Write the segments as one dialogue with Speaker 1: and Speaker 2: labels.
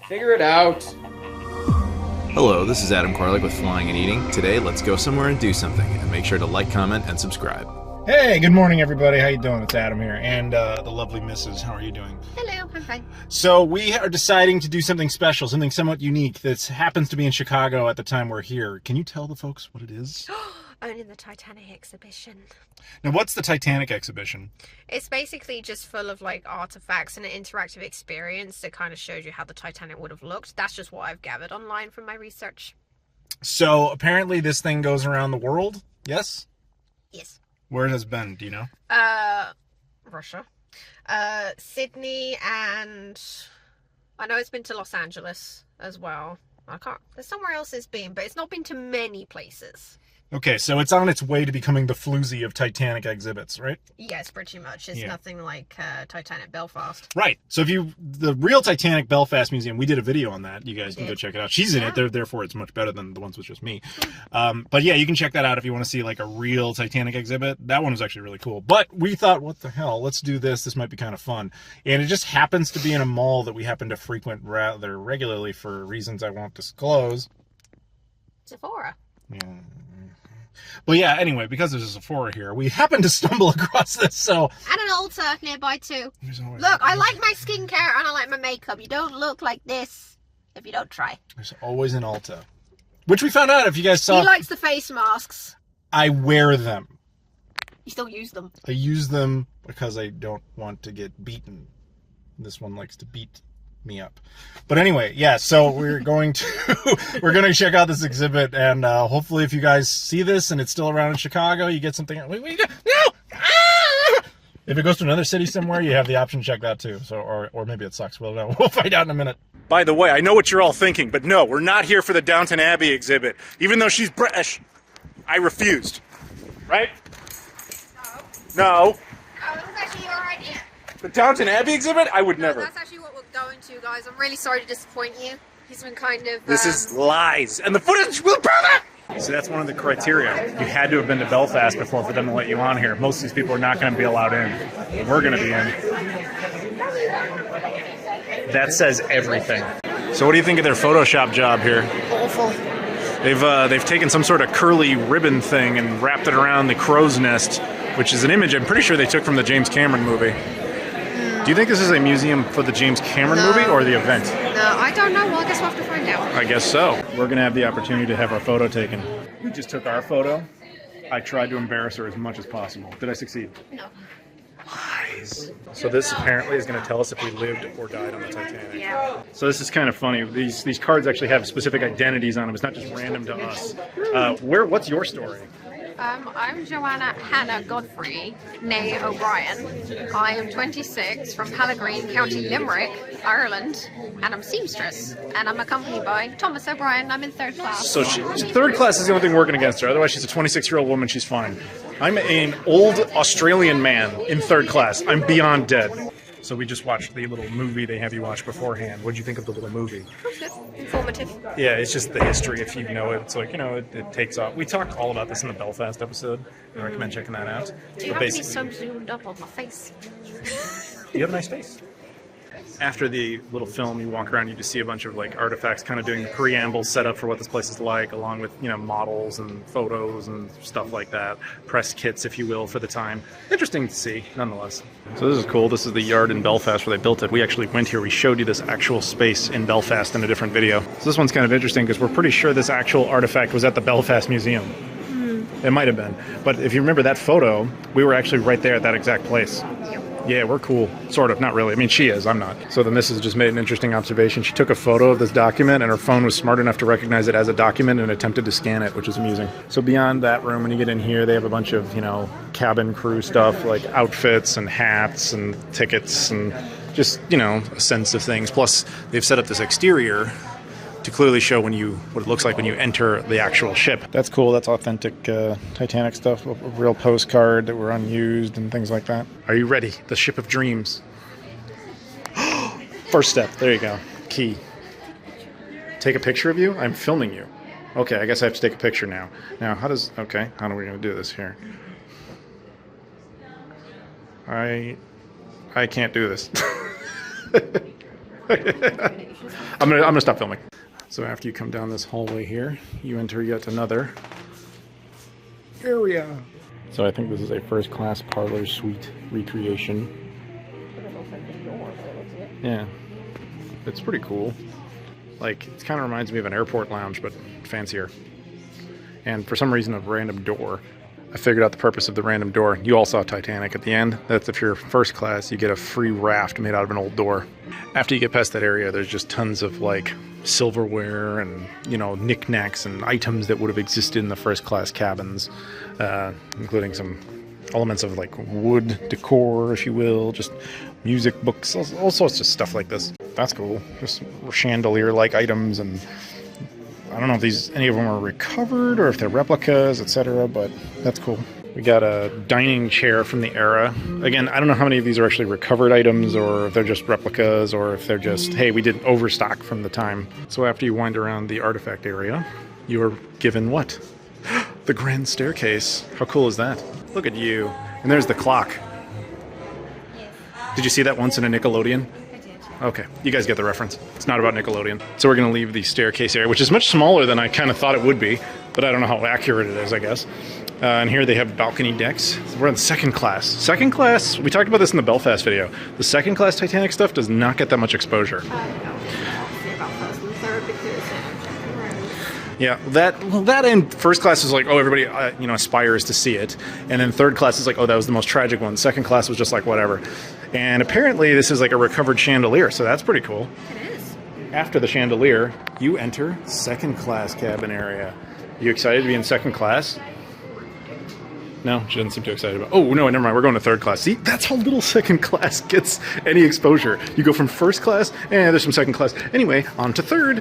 Speaker 1: Figure it out.
Speaker 2: Hello, this is Adam Koralik with Flying and Eating. Today, let's go somewhere and do something, and make sure to like, comment, and subscribe.
Speaker 3: Hey, good morning, everybody. How you doing? It's Adam here, and the lovely Mrs. How are you doing?
Speaker 4: Hello, I'm fine.
Speaker 3: So we are deciding to do something special, something somewhat unique that happens to be in Chicago at the time we're here. Can you tell the folks what it is?
Speaker 4: Owning the Titanic Exhibition.
Speaker 3: Now, what's the Titanic Exhibition?
Speaker 4: It's basically just full of like artifacts and an interactive experience that kind of shows you how the Titanic would have looked. That's just what I've gathered online from my research.
Speaker 3: So apparently this thing goes around the world, yes?
Speaker 4: Yes.
Speaker 3: Where it has been, do you know?
Speaker 4: Russia. Sydney, and I know it's been to Los Angeles as well. There's somewhere else it's been, but it's not been to many places.
Speaker 3: Okay, so it's on its way to becoming the floozy of Titanic exhibits, right?
Speaker 4: Yes, pretty much. It's nothing like Titanic Belfast.
Speaker 3: Right. So the real Titanic Belfast Museum, we did a video on that. You guys can go check it out. She's in it. Therefore, it's much better than the ones with just me. But yeah, you can check that out if you want to see like a real Titanic exhibit. That one was actually really cool. But we thought, what the hell? Let's do this. This might be kind of fun. And it just happens to be in a mall that we happen to frequent rather regularly for reasons I won't disclose.
Speaker 4: Sephora.
Speaker 3: Yeah. Well, yeah, anyway, because there's a Sephora here, we happened to stumble across this, so...
Speaker 4: And an Ulta nearby, too. Look, I like my skincare and I like my makeup. You don't look like this if you don't try.
Speaker 3: There's always an Ulta. Which we found out, if you guys saw...
Speaker 4: He likes the face masks.
Speaker 3: I wear them.
Speaker 4: You still use them.
Speaker 3: I use them because I don't want to get beaten. This one likes to beat me up. But anyway, yeah, so we're going to check out this exhibit, and hopefully if you guys see this and it's still around in Chicago, you get something. No! Ah! If it goes to another city somewhere, you have the option to check that too. So or maybe it sucks. We'll know. We'll find out in a minute.
Speaker 5: By the way, I know what you're all thinking, but no, we're not here for the Downton Abbey exhibit. Even though she's British, I refused. Right? No.
Speaker 4: Oh, that's actually your idea.
Speaker 5: The Downton Abbey exhibit? I would never.
Speaker 4: That's actually what we're going to, guys. I'm really sorry to disappoint you. He's been kind of...
Speaker 5: This is lies, and the footage will prove it! So that's one of the criteria. You had to have been to Belfast before for them to let you on here. Most of these people are not going to be allowed in. We're going to be in. That says everything. So what do you think of their Photoshop job here?
Speaker 4: awful.
Speaker 5: They've taken some sort of curly ribbon thing and wrapped it around the crow's nest, which is an image I'm pretty sure they took from the James Cameron movie. Do you think this is a museum for the James Cameron movie or the event?
Speaker 4: No, I don't know. Well, I guess we'll have to find out.
Speaker 5: I guess so. We're going to have the opportunity to have our photo taken. We just took our photo. I tried to embarrass her as much as possible. Did I succeed?
Speaker 4: No.
Speaker 5: Lies. So this apparently is going to tell us if we lived or died on the Titanic.
Speaker 4: Yeah.
Speaker 5: So this is kind of funny. These cards actually have specific identities on them. It's not just random to us. What's your story?
Speaker 4: I'm Joanna Hannah Godfrey, née O'Brien. I am 26, from Pellegrine, County Limerick, Ireland, and I'm seamstress. And I'm accompanied by Thomas O'Brien. I'm in third class.
Speaker 5: So third class is the only thing working against her. Otherwise, she's a 26-year-old woman. She's fine. I'm an old Australian man in third class. I'm beyond dead. So we just watched the little movie they have you watch beforehand. What did you think of the little movie?
Speaker 4: Good. Informative.
Speaker 5: Yeah, it's just the history if you know it. It's like, it takes off. We talked all about this in the Belfast episode. I recommend checking that out.
Speaker 4: Do you have to be so zoomed up on my face?
Speaker 5: You have a nice face. After the little film, you walk around, you just see a bunch of like artifacts kind of doing the preamble setup for what this place is like, along with, models and photos and stuff like that. Press kits, if you will, for the time. Interesting to see, nonetheless. So this is cool. This is the yard in Belfast where they built it. We actually went here. We showed you this actual space in Belfast in a different video. So this one's kind of interesting because we're pretty sure this actual artifact was at the Belfast Museum. It might have been. But if you remember that photo, we were actually right there at that exact place. Yeah, we're cool. Sort of. Not really. I mean, she is. I'm not. So then this has just made an interesting observation. She took a photo of this document, and her phone was smart enough to recognize it as a document and attempted to scan it, which is amusing. So beyond that room, when you get in here, they have a bunch of, cabin crew stuff, like outfits and hats and tickets and just, a sense of things. Plus, they've set up this exterior to clearly show what it looks like when you enter the actual ship. That's cool. That's authentic Titanic stuff. A real postcard that were unused and things like that. Are you ready? The ship of dreams. First step. There you go. Key. Take a picture of you? I'm filming you. Okay, I guess I have to take a picture now. Now, how are we going to do this here? I can't do this. I'm gonna stop filming. So after you come down this hallway here, you enter yet another area. So I think this is a first-class parlor suite recreation. Yeah, it's pretty cool. Like, it kind of reminds me of an airport lounge, but fancier. And for some reason, a random door. I figured out the purpose of the random door. You all saw Titanic at the end. That's if you're first class, you get a free raft made out of an old door. After you get past that area, there's just tons of like silverware and, you know, knickknacks and items that would have existed in the first class cabins, including some elements of like wood decor, if you will, just music, books, all sorts of stuff like this. That's cool. Just chandelier-like items, and I don't know if any of them are recovered or if they're replicas, etc., but that's cool. We got a dining chair from the era. Again, I don't know how many of these are actually recovered items, or if they're just replicas, or if they're just, hey, we did overstock from the time. So after you wind around the artifact area, you are given what? The grand staircase. How cool is that? Look at you. And there's the clock. Did you see that once in a Nickelodeon? Okay, you guys get the reference. It's not about Nickelodeon. So we're going to leave the staircase area, which is much smaller than I kind of thought it would be, but I don't know how accurate it is, I guess. And here they have balcony decks. So we're on second class. Second class, we talked about this in the Belfast video. The second class Titanic stuff does not get that much exposure. Yeah, that and first class is like, oh, everybody aspires to see it, and then third class is like, oh, that was the most tragic one. Second class was just like whatever, and apparently this is like a recovered chandelier, so that's pretty cool.
Speaker 4: It is.
Speaker 5: After the chandelier, you enter second class cabin area. You excited to be in second class? No, she doesn't seem too excited about. Oh no, never mind. We're going to third class. See, that's how little second class gets any exposure. You go from first class, and there's some second class. Anyway, on to third.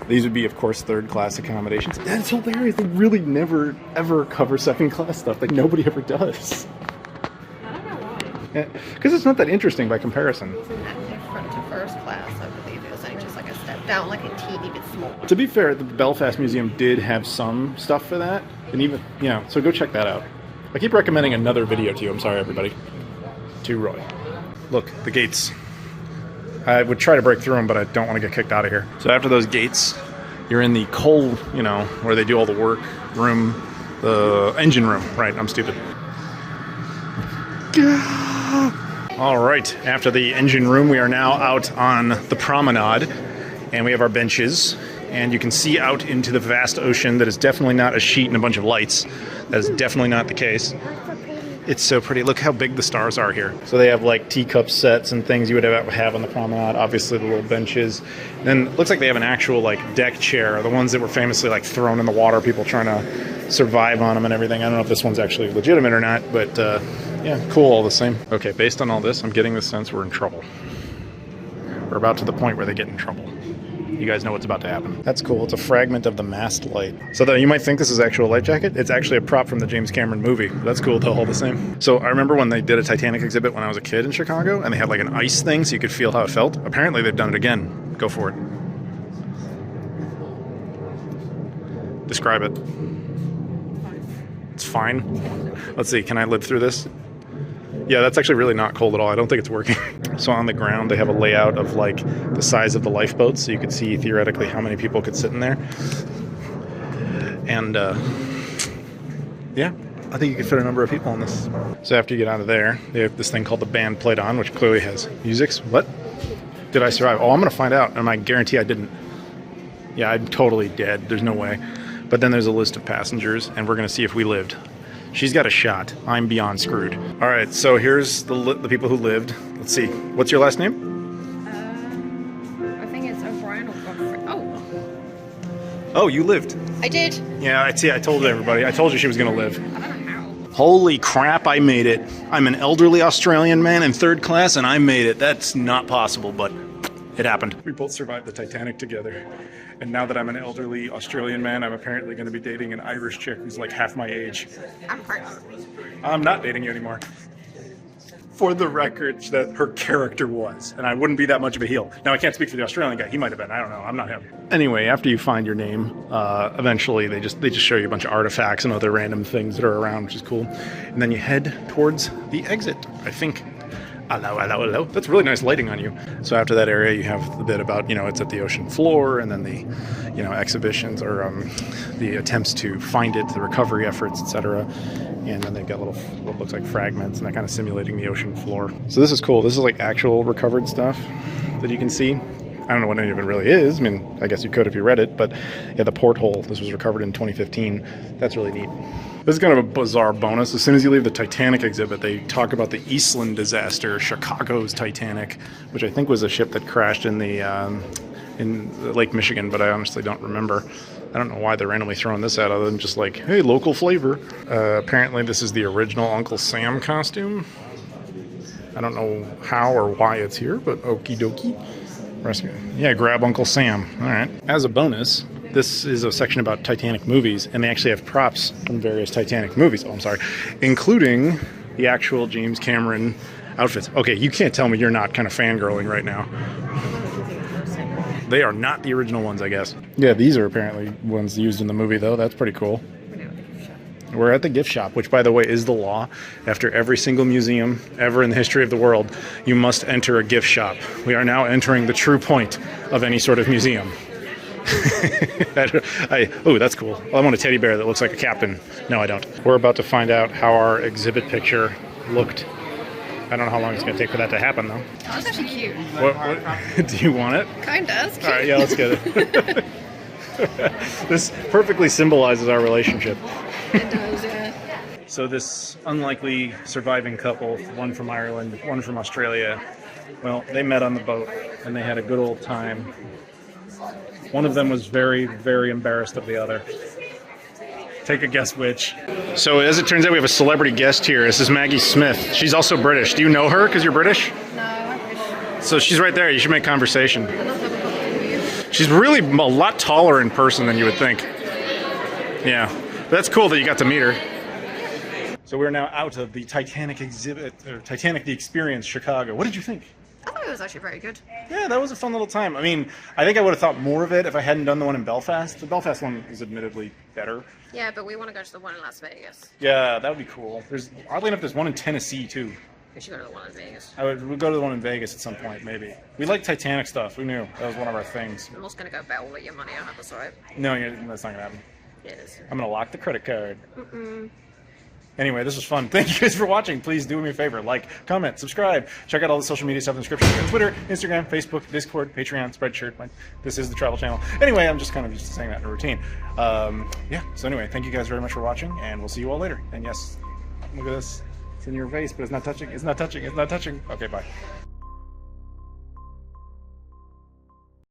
Speaker 5: These would be, of course, third-class accommodations. That's hilarious. They really never, ever cover second-class stuff. Like, nobody ever does.
Speaker 4: I don't know why.
Speaker 5: Because it's not that interesting by comparison.
Speaker 4: Isn't that different to first class? I believe it was only just like a step down, like a teeny bit smaller.
Speaker 5: To be fair, the Belfast Museum did have some stuff for that. And even, yeah, so go check that out. I keep recommending another video to you. I'm sorry, everybody. To Roy. Look, the gates. I would try to break through them, but I don't want to get kicked out of here. So after those gates, you're in the coal, where they do all the work room, the engine room. Right, I'm stupid. All right, after the engine room, we are now out on the promenade, and we have our benches, and you can see out into the vast ocean that is definitely not a sheet and a bunch of lights. That is definitely not the case. It's so pretty. Look how big the stars are here. So they have like teacup sets and things you would have on the promenade. Obviously the little benches. And then it looks like they have an actual like deck chair, the ones that were famously like thrown in the water, people trying to survive on them and everything. I don't know if this one's actually legitimate or not, but yeah, cool all the same. Okay, based on all this, I'm getting the sense we're in trouble. We're about to the point where they get in trouble. You guys know what's about to happen. That's cool. It's a fragment of the mast light. So that you might think this is actual light jacket. It's actually a prop from the James Cameron movie. That's cool though, all the same. So I remember when they did a Titanic exhibit when I was a kid in Chicago, and they had like an ice thing so you could feel how it felt. Apparently they've done it again. Go for it. Describe it. It's fine. Let's see, can I live through this? Yeah, that's actually really not cold at all. I don't think it's working. So on the ground, they have a layout of like the size of the lifeboat, so you could see theoretically how many people could sit in there. And yeah, I think you could fit a number of people in this. So after you get out of there, they have this thing called the band played on, which clearly has music. What? Did I survive? Oh, I'm going to find out, and I guarantee I didn't. Yeah, I'm totally dead. There's no way. But then there's a list of passengers, and we're going to see if we lived. She's got a shot. I'm beyond screwed. All right, so here's the people who lived. Let's see. What's your last name?
Speaker 4: I think it's O'Brien or Godfrey. Oh.
Speaker 5: Oh, you lived.
Speaker 4: I did.
Speaker 5: Yeah, I told everybody. I told you she was going to live.
Speaker 4: I don't know how.
Speaker 5: Holy crap, I made it. I'm an elderly Australian man in third class, and I made it. That's not possible, but it happened. We both survived the Titanic together. And now that I'm an elderly Australian man, I'm apparently going to be dating an Irish chick who's like half my age.
Speaker 4: I'm pregnant.
Speaker 5: I'm not dating you anymore. For the record, that her character was. And I wouldn't be that much of a heel. Now, I can't speak for the Australian guy. He might have been. I don't know. I'm not him. Anyway, after you find your name, eventually they just show you a bunch of artifacts and other random things that are around, which is cool. And then you head towards the exit, I think. Hello, hello, hello. That's really nice lighting on you. So after that area, you have the bit about, it's at the ocean floor, and then the, exhibitions or the attempts to find it, the recovery efforts, etc. And then they've got little, what looks like fragments, and they're kind of simulating the ocean floor. So this is cool. This is like actual recovered stuff that you can see. I don't know what any of it really is. I mean, I guess you could if you read it, but yeah, the porthole, this was recovered in 2015. That's really neat. This is kind of a bizarre bonus. As soon as you leave the Titanic exhibit, they talk about the Eastland disaster, Chicago's Titanic, which I think was a ship that crashed in Lake Michigan, but I honestly don't remember. I don't know why they're randomly throwing this out other than just like, hey, local flavor. Apparently this is the original Uncle Sam costume. I don't know how or why it's here, but okie dokie. Yeah, grab Uncle Sam. All right. As a bonus, this is a section about Titanic movies, and they actually have props from various Titanic movies. Oh, I'm sorry. Including the actual James Cameron outfits. Okay, you can't tell me you're not kind of fangirling right now. They are not the original ones, I guess. Yeah, these are apparently ones used in the movie, though. That's pretty cool. We're at the gift shop, which, by the way, is the law. After every single museum ever in the history of the world, you must enter a gift shop. We are now entering the true point of any sort of museum. Oh, that's cool. Well, I want a teddy bear that looks like a captain. No, I don't. We're about to find out how our exhibit picture looked. I don't know how long it's going to take for that to happen, though.
Speaker 4: That was actually cute.
Speaker 5: What, do you want it?
Speaker 4: Kinda. It's cute.
Speaker 5: All right, yeah, let's get it. This perfectly symbolizes our relationship.
Speaker 4: It does, yeah.
Speaker 5: So this unlikely surviving couple, one from Ireland, one from Australia, well, they met on the boat and they had a good old time. One of them was very, very embarrassed of the other. Take a guess which. So as it turns out, we have a celebrity guest here. This is Maggie Smith. She's also British. Do you know her because you're British?
Speaker 4: No, I'm British.
Speaker 5: So she's right there. You should make conversation.
Speaker 4: I'd love to have a coffee with you.
Speaker 5: She's really a lot taller in person than you would think. Yeah. That's cool that you got to meet her. So we're now out of the Titanic exhibit, or Titanic the Experience, Chicago. What did you think?
Speaker 4: I thought it was actually very good.
Speaker 5: Yeah, that was a fun little time. I mean, I think I would have thought more of it if I hadn't done the one in Belfast. The Belfast one is admittedly better.
Speaker 4: Yeah, but we want to go to the one in Las Vegas.
Speaker 5: Yeah, that would be cool. Oddly enough, there's one in Tennessee too.
Speaker 4: We should go to the one in Vegas.
Speaker 5: We'll go to the one in Vegas at some point, maybe. We like Titanic stuff. We knew that was one of our things.
Speaker 4: I'm also going to go bet all your money on it, that's alright.
Speaker 5: No, that's not gonna happen.
Speaker 4: It is.
Speaker 5: I'm gonna lock the credit card. Anyway, this was fun. Thank you guys for watching. Please do me a favor. Like, comment, subscribe. Check out all the social media stuff in the description. We got Twitter, Instagram, Facebook, Discord, Patreon, Spreadshirt. This is the travel channel. Anyway, I'm just kind of used to saying that in a routine. Yeah, so anyway, thank you guys very much for watching, and we'll see you all later. And yes, look at this. It's in your face, but it's not touching. It's not touching. It's not touching. Okay, bye.